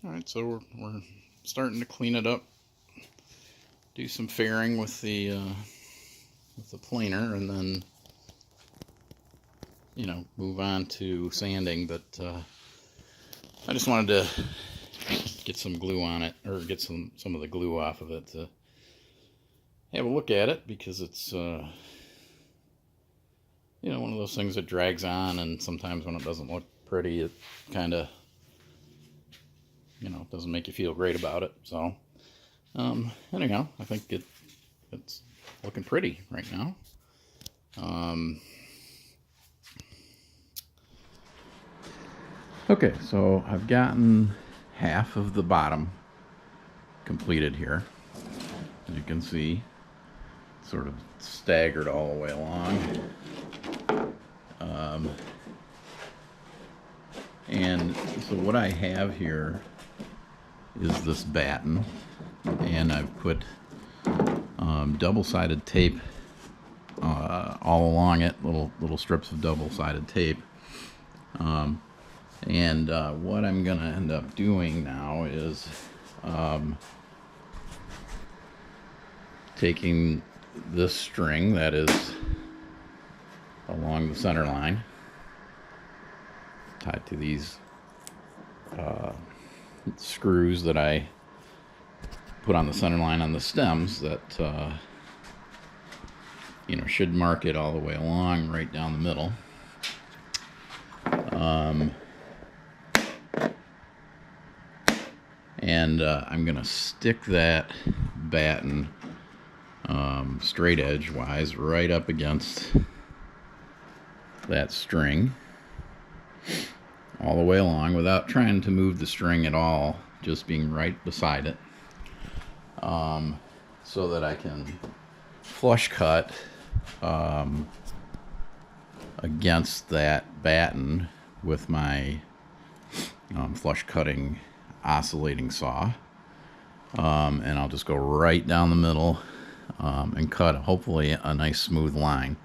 Alright, so we're starting to clean it up, do some fairing with the planer, and then move on to sanding. But I just wanted to get some glue on it, or get some of the glue off of it to have a look at it, because it's one of those things that drags on, and sometimes when it doesn't look pretty, it kind of doesn't make you feel great about it. So anyhow, I think it's looking pretty right now. Okay, so I've gotten half of the bottom completed here. As you can see, sort of staggered all the way along. And so what I have here is this batten, and I've put double-sided tape all along it, little strips of double-sided tape. And what I'm gonna end up doing now is taking this string that is along the center line, tied to these screws that I put on the center line on the stems, that should mark it all the way along, right down the middle. And I'm gonna stick that batten straight edge wise right up against that string all the way along, without trying to move the string at all, just being right beside it, so that I can flush cut against that batten with my flush cutting oscillating saw. And I'll just go right down the middle and cut hopefully a nice smooth line.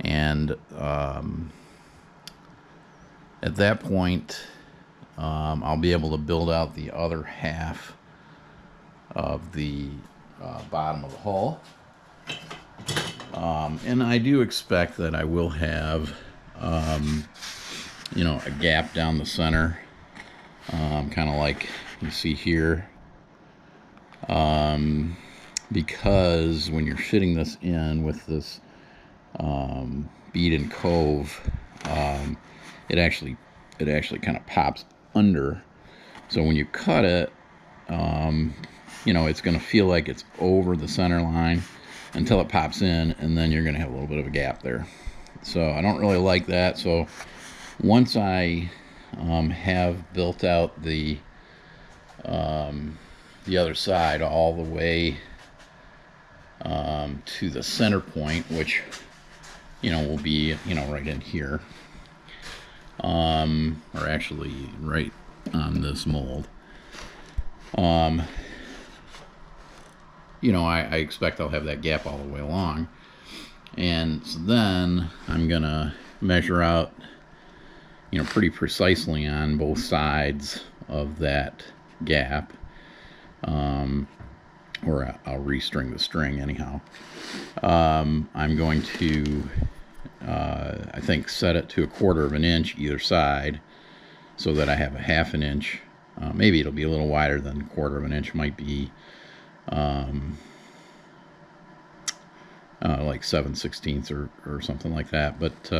And at that point, I'll be able to build out the other half of the bottom of the hull. And I do expect that I will have a gap down the center, kind of like you see here, because when you're fitting this in with this bead and cove, it actually kind of pops under. So when you cut it, it's going to feel like it's over the center line until it pops in, and then you're going to have a little bit of a gap there. So I don't really like that. So once I have built out the other side all the way to the center point, which will be right in here, or actually right on this mold, I expect I'll have that gap all the way along. And so then I'm gonna measure out pretty precisely on both sides of that gap, or I'll restring the string anyhow. I'm going to I think set it to 1/4 of an inch either side, so that I have a 1/2 an inch. Maybe it'll be a little wider than 1/4 of an inch, might be like 7/16 or something like that. But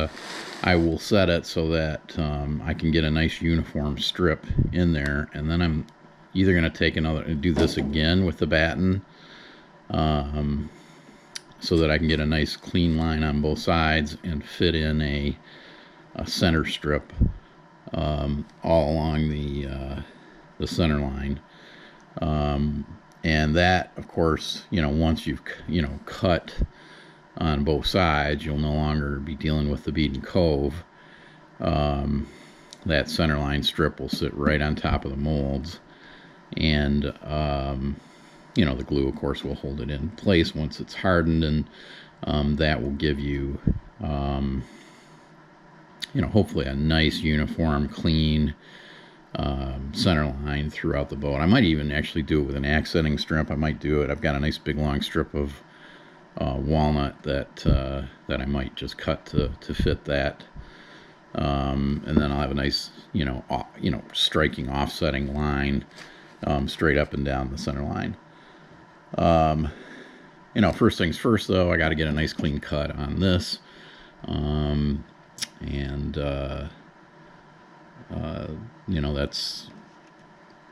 I will set it so that I can get a nice uniform strip in there, and then I'm either going to do this again with the batten, so that I can get a nice clean line on both sides and fit in a center strip all along the center line. And that, of course, once you've cut on both sides, you'll no longer be dealing with the bead and cove. That center line strip will sit right on top of the molds, and the glue, of course, will hold it in place once it's hardened, and that will give you hopefully a nice uniform, clean center line throughout the boat. I might even actually do it with an accenting strip. I might do it. I've got a nice big long strip of walnut that I might just cut to fit that. And then I'll have a nice, striking offsetting line straight up and down the center line. First things first, though, I got to get a nice clean cut on this.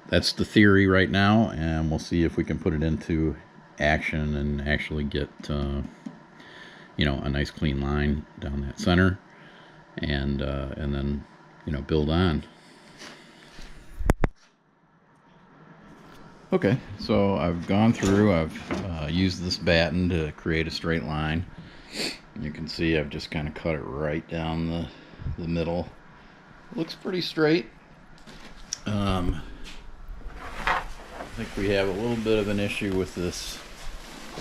That's the theory right now, and we'll see if we can put it into action and actually get a nice clean line down that center, and then build on. Okay, so I've gone through, I've used this batten to create a straight line. You can see I've just kind of cut it right down the middle. Looks pretty straight. I think we have a little bit of an issue with this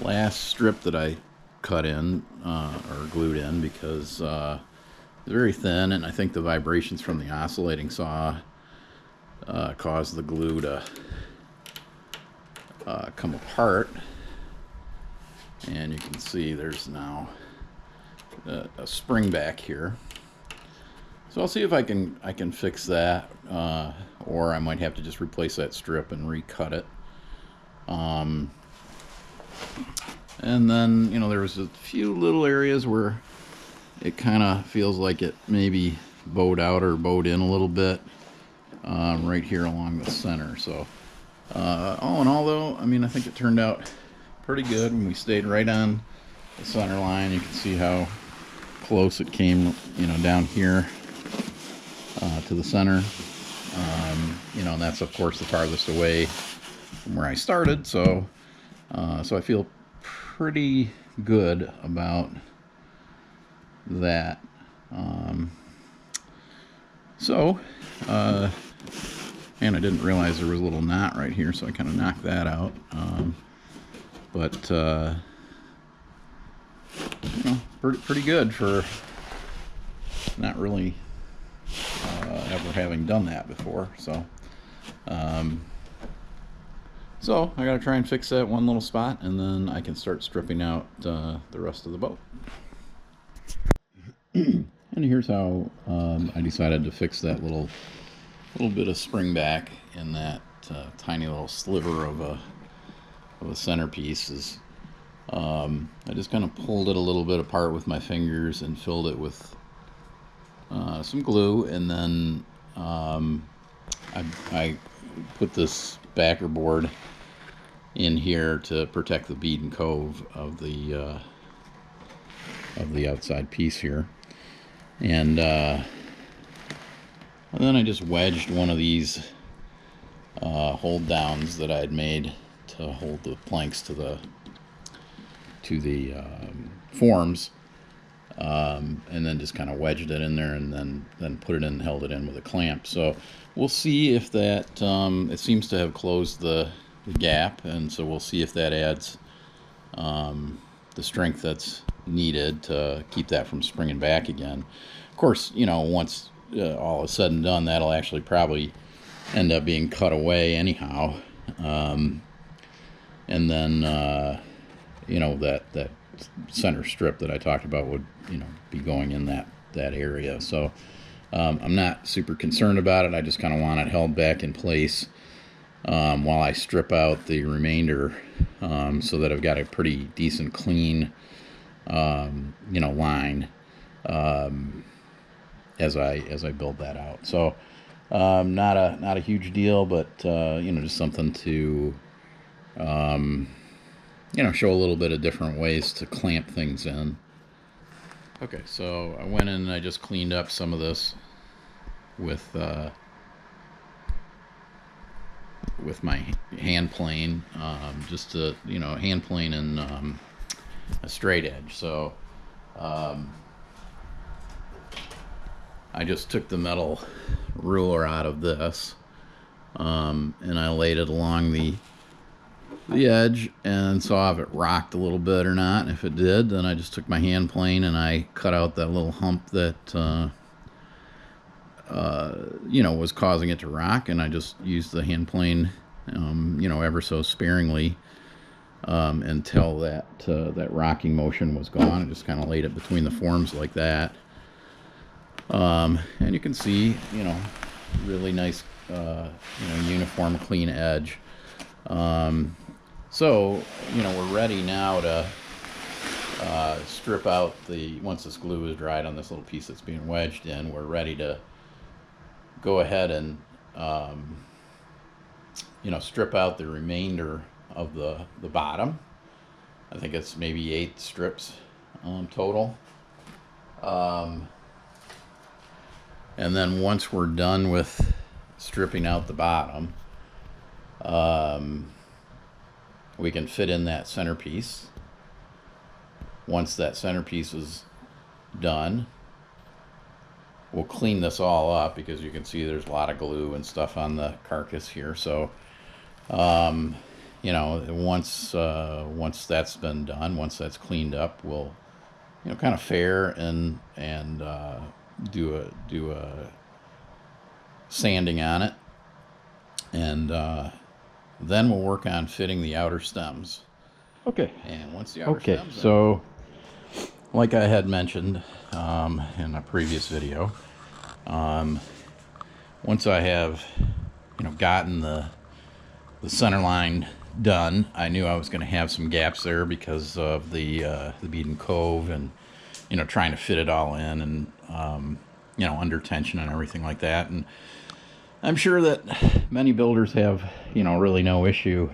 last strip that I cut in or glued in, because it's very thin, and I think the vibrations from the oscillating saw caused the glue to come apart. And you can see there's now a spring back here. So I'll see if I can fix that, or I might have to just replace that strip and recut it. And then, there was a few little areas where it kind of feels like it maybe bowed out or bowed in a little bit, right here along the center. So all in all, though, I think it turned out pretty good when we stayed right on the center line. You can see how close it came, down here to the center. And that's of course the farthest away from where I started. So I feel pretty good about that. And I didn't realize there was a little knot right here, so I kind of knocked that out. Pretty good for not really ever having done that before. So I got to try and fix that one little spot, and then I can start stripping out the rest of the boat. And here's how I decided to fix that little bit of spring back in that tiny little sliver of a centerpiece. I just kind of pulled it a little bit apart with my fingers and filled it with some glue, and then I put this backer board in here to protect the bead and cove of the outside piece here. And then I just wedged one of these hold downs that I had made to hold the planks to the forms, and then just kind of wedged it in there, and then put it in and held it in with a clamp. So we'll see if that it seems to have closed the gap, and so we'll see if that adds the strength that's needed to keep that from springing back again. Of course, once all is said and done, that'll actually probably end up being cut away anyhow, and then that center strip that I talked about would be going in that area. So I'm not super concerned about it. I just kind of want it held back in place while I strip out the remainder, so that I've got a pretty decent clean line as I build that out. So not a huge deal, but just something to show a little bit of different ways to clamp things in. Okay, so I went in and I just cleaned up some of this with my hand plane, just to hand plane and a straight edge. So I just took the metal ruler out of this, and I laid it along the edge and saw if it rocked a little bit or not. If it did, then I just took my hand plane and I cut out that little hump that was causing it to rock, and I just used the hand plane, ever so sparingly, until that rocking motion was gone. I just kind of laid it between the forms like that. And you can see, really nice, uniform, clean edge. So, we're ready now to strip out once this glue is dried on this little piece that's being wedged in, we're ready to go ahead and, strip out the remainder of the bottom. I think it's maybe 8 strips total. And then once we're done with stripping out the bottom, we can fit in that centerpiece. Once that centerpiece is done, we'll clean this all up because you can see there's a lot of glue and stuff on the carcass here. So, once that's been done, once that's cleaned up, we'll, kind of fair and do a sanding on it, and then we'll work on fitting the outer stems. Okay. And once the outer stems so like I had mentioned in a previous video, once I have gotten the center line done, I knew I was going to have some gaps there because of the bead and cove, and trying to fit it all in, and under tension and everything like that. And I'm sure that many builders have really no issue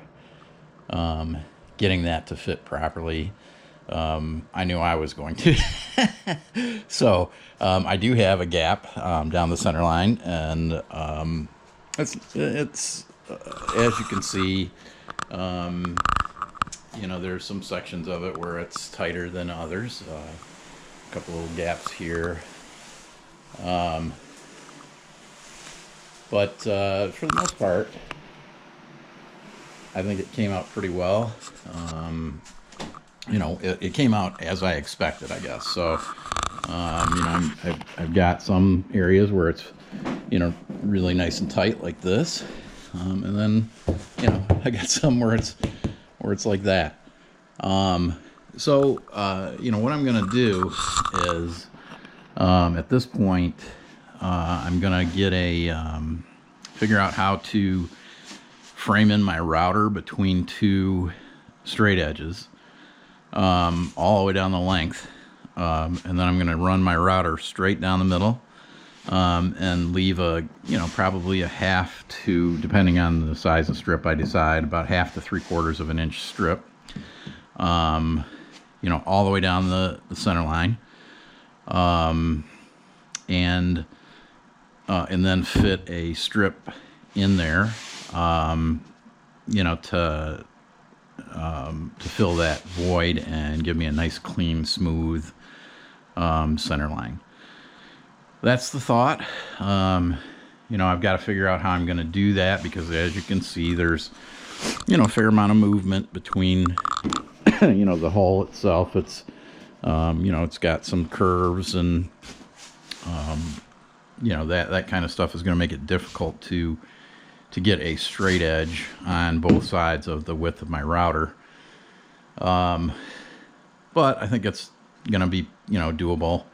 getting that to fit properly. I knew I was going to. So I do have a gap down the center line, and it's as you can see, there's some sections of it where it's tighter than others. A couple little gaps here. But for the most part, I think it came out pretty well. It came out as I expected, I guess. So, I've got some areas where it's, really nice and tight like this, and then, I got some where it's like that. So, what I'm gonna do is, at this point, I'm gonna get figure out how to frame in my router between 2 straight edges, all the way down the length, and then I'm going to run my router straight down the middle, and leave probably a half to, depending on the size of strip I decide, about 1/2 to 3/4 of an inch strip, all the way down the center line, and then fit a strip in there, to fill that void and give me a nice, clean, smooth center line. That's the thought. I've got to figure out how I'm going to do that, because as you can see, there's a fair amount of movement between the hull itself. It's it's got some curves, and that kind of stuff is going to make it difficult to get a straight edge on both sides of the width of my router. But I think it's going to be, doable.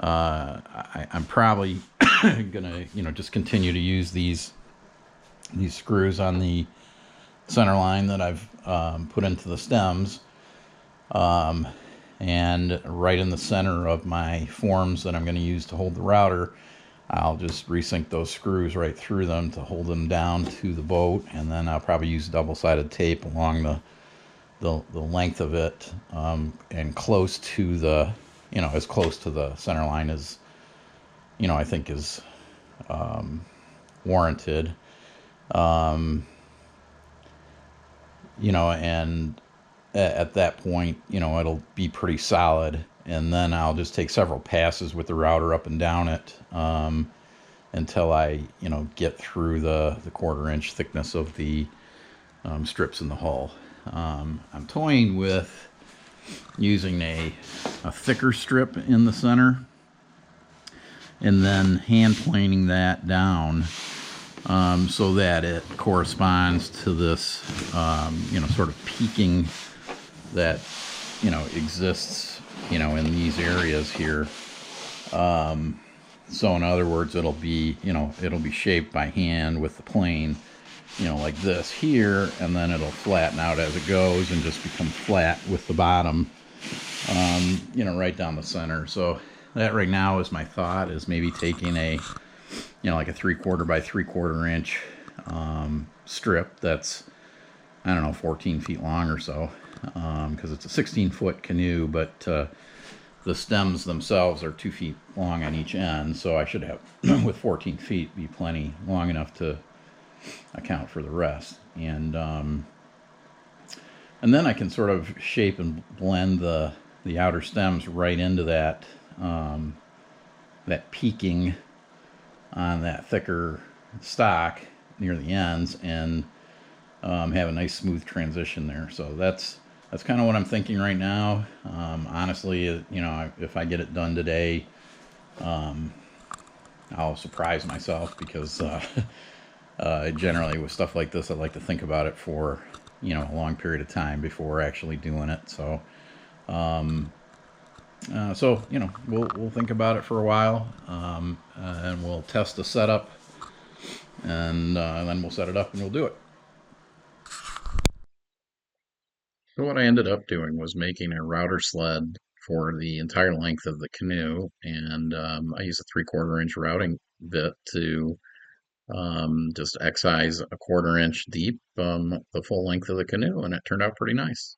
I'm probably going to, just continue to use these screws on the center line that I've put into the stems. And right in the center of my forms that I'm going to use to hold the router, I'll just resink those screws right through them to hold them down to the boat, and then I'll probably use double-sided tape along the length of it, and close to the, as close to the center line as, I think is warranted. And at that point, it'll be pretty solid. And then I'll just take several passes with the router up and down it, until I, get through the 1/4 inch thickness of the strips in the hull. I'm toying with using a thicker strip in the center, and then hand planing that down so that it corresponds to this, sort of peaking that, exists, in these areas here. So in other words, it'll be shaped by hand with the plane, like this here, and then it'll flatten out as it goes and just become flat with the bottom, right down the center. So that right now is my thought, is maybe taking a, like a 3/4 by 3/4 inch strip that's, I don't know, 14 feet long or so, because it's a 16-foot canoe, but the stems themselves are 2 feet long on each end, so I should have, with 14 feet, be plenty long enough to account for the rest. And then I can sort of shape and blend the outer stems right into that that peaking on that thicker stock near the ends, and have a nice smooth transition there. So that's kind of what I'm thinking right now. Honestly, if I get it done today, I'll surprise myself, because generally with stuff like this, I like to think about it for a long period of time before actually doing it. So we'll think about it for a while, and we'll test the setup, and then we'll set it up and we'll do it. So what I ended up doing was making a router sled for the entire length of the canoe, and I used a 3/4 inch routing bit to just excise a 1/4 inch deep the full length of the canoe, and it turned out pretty nice.